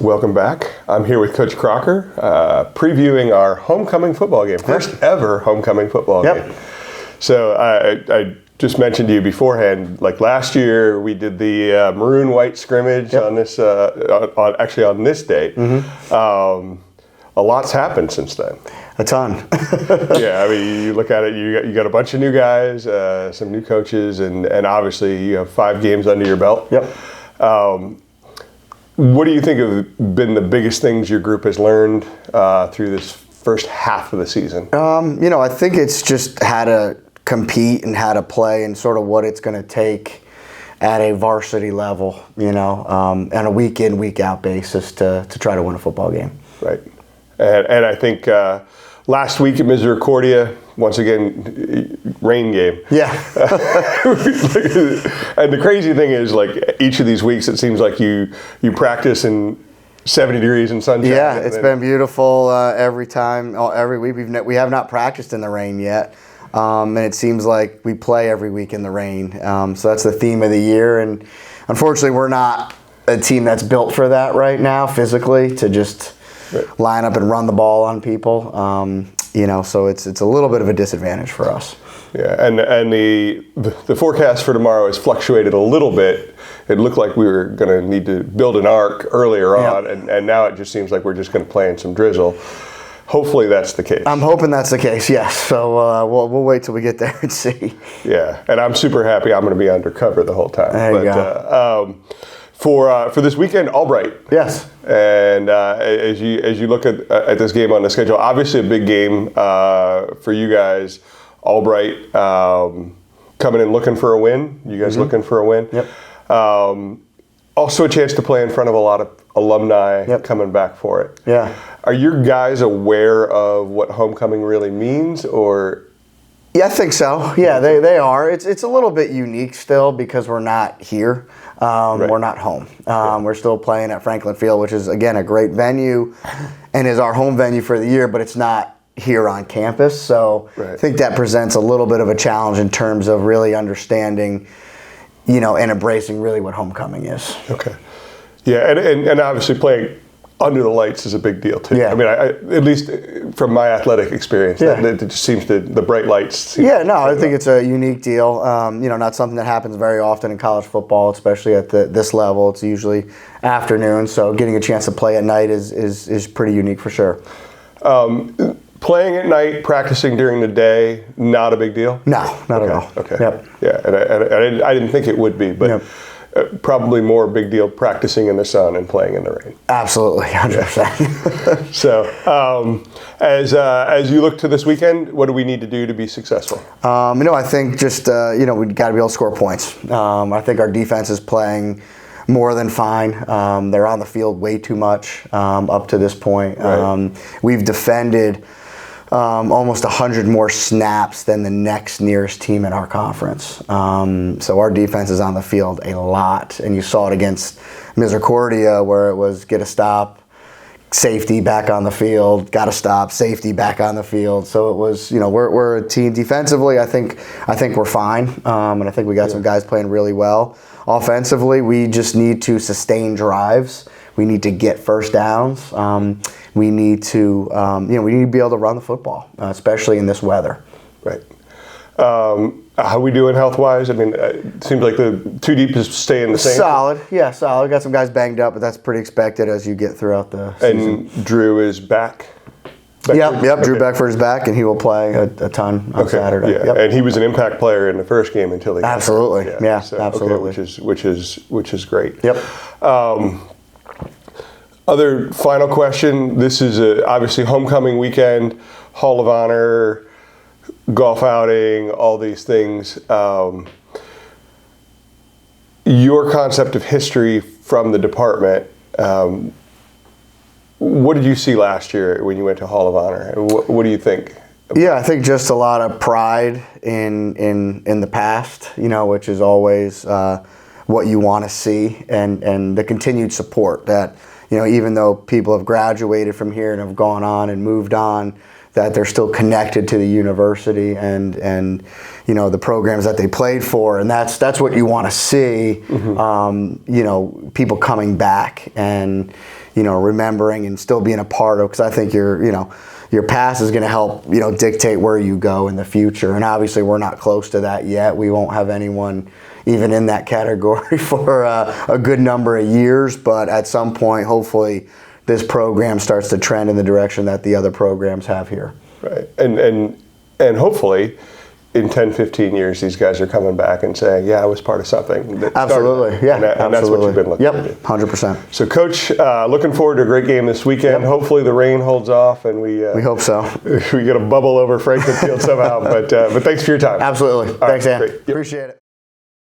Welcome back. I'm here with Coach Crocker, previewing our homecoming football game. First ever homecoming football game. So I just mentioned to you beforehand, like last year we did the maroon-white scrimmage on this, actually on this date. A lot's happened since then. A ton. Yeah, I mean, you look at it, you got a bunch of new guys, some new coaches, and obviously you have 5 games under your belt. What do you think have been the biggest things your group has learned through this first half of the season? I think it's just how to compete and how to play and sort of what it's going to take at a varsity level, on a week in, week out basis to try to win a football game. Right. And I think last week at Misericordia, once again, rain game. Yeah. And the crazy thing is, like, each of these weeks, it seems like you practice in 70 degrees and sunshine. Yeah, it's been beautiful every time, every week. We have not practiced in the rain yet. And it seems like we play every week in the rain. So that's the theme of the year. And unfortunately, we're not a team that's built for that right now physically, to just line up and run the ball on people. So it's a little bit of a disadvantage for us. Yeah, and the forecast for tomorrow has fluctuated a little bit. It looked like we were going to need to build an arc earlier on, and now it just seems like we're just going to play in some drizzle. Hopefully that's the case. I'm hoping that's the case, yes. So we'll wait till we get there and see. Yeah, and I'm super happy I'm going to be undercover the whole time. There you go. For this weekend, Albright. Yes. And as you look at this game on the schedule, obviously a big game for you guys. Albright coming in looking for a win. You guys looking for a win. Yep. Also a chance to play in front of a lot of alumni coming back for it. Yeah. Are your guys aware of what homecoming really means, or? Yeah, I think so. Yeah, they are. It's a little bit unique still because we're not here. We're not home. We're still playing at Franklin Field, which is, again, a great venue and is our home venue for the year, but it's not here on campus. So I think that presents a little bit of a challenge in terms of really understanding, and embracing really what homecoming is. Okay. Yeah, and obviously playing under the lights is a big deal too. Yeah. I mean, at least from my athletic experience, it just seems the bright lights. I think it's a unique deal. Not something that happens very often in college football, especially at this level. It's usually afternoon, so getting a chance to play at night is pretty unique for sure. Playing at night, practicing during the day, not a big deal? No, not at all. Okay. Yep. Yeah, and I didn't think it would be, but probably more big deal practicing in the sun and playing in the rain. Absolutely, 100%. So, as you look to this weekend, what do we need to do to be successful? I think just we've got to be able to score points. I think our defense is playing more than fine. They're on the field way too much up to this point. We've defended almost 100 more snaps than the next nearest team in our conference. So our defense is on the field a lot, and you saw it against Misericordia where it was get a stop, safety back on the field, got to stop, safety back on the field. So it was, we're a team defensively. I think we're fine, and I think we got some guys playing really well. Offensively, we just need to sustain drives. We need to get first downs. We need to, we need to be able to run the football, especially in this weather. Right. How are we doing health-wise? I mean, it seems like the 2 deep is staying the same. Solid. Yeah, solid. Got some guys banged up, but that's pretty expected as you get throughout the season. And Drew is back? Yep. Drew Beckford is back, and he will play a ton on Saturday. Yeah. And he was an impact player in the first game until he absolutely. got Absolutely. Which is great. Yep. Other final question. This is obviously homecoming weekend, Hall of Honor, golf outing, all these things. Your concept of history from the department. What did you see last year when you went to Hall of Honor? What do you think? Yeah, I think just a lot of pride in the past, which is always what you want to see, and the continued support that, even though people have graduated from here and have gone on and moved on, that they're still connected to the university and you know, the programs that they played for, and that's what you want to see. You know, people coming back and, you know, remembering and still being a part of, because I think your past is going to help, you know, dictate where you go in the future. And obviously we're not close to that yet. We won't have anyone even in that category for a good number of years, but at some point, hopefully, this program starts to trend in the direction that the other programs have here. Right, and hopefully, in 10, 15 years, these guys are coming back and saying, yeah, I was part of something. Absolutely, yeah, and absolutely. that's what you've been looking to do. 100%. So, Coach, looking forward to a great game this weekend. Hopefully the rain holds off and we hope so. We get a bubble over Franklin Field somehow. But thanks for your time. Absolutely. Thanks, Ann. Great. Yep. Appreciate it.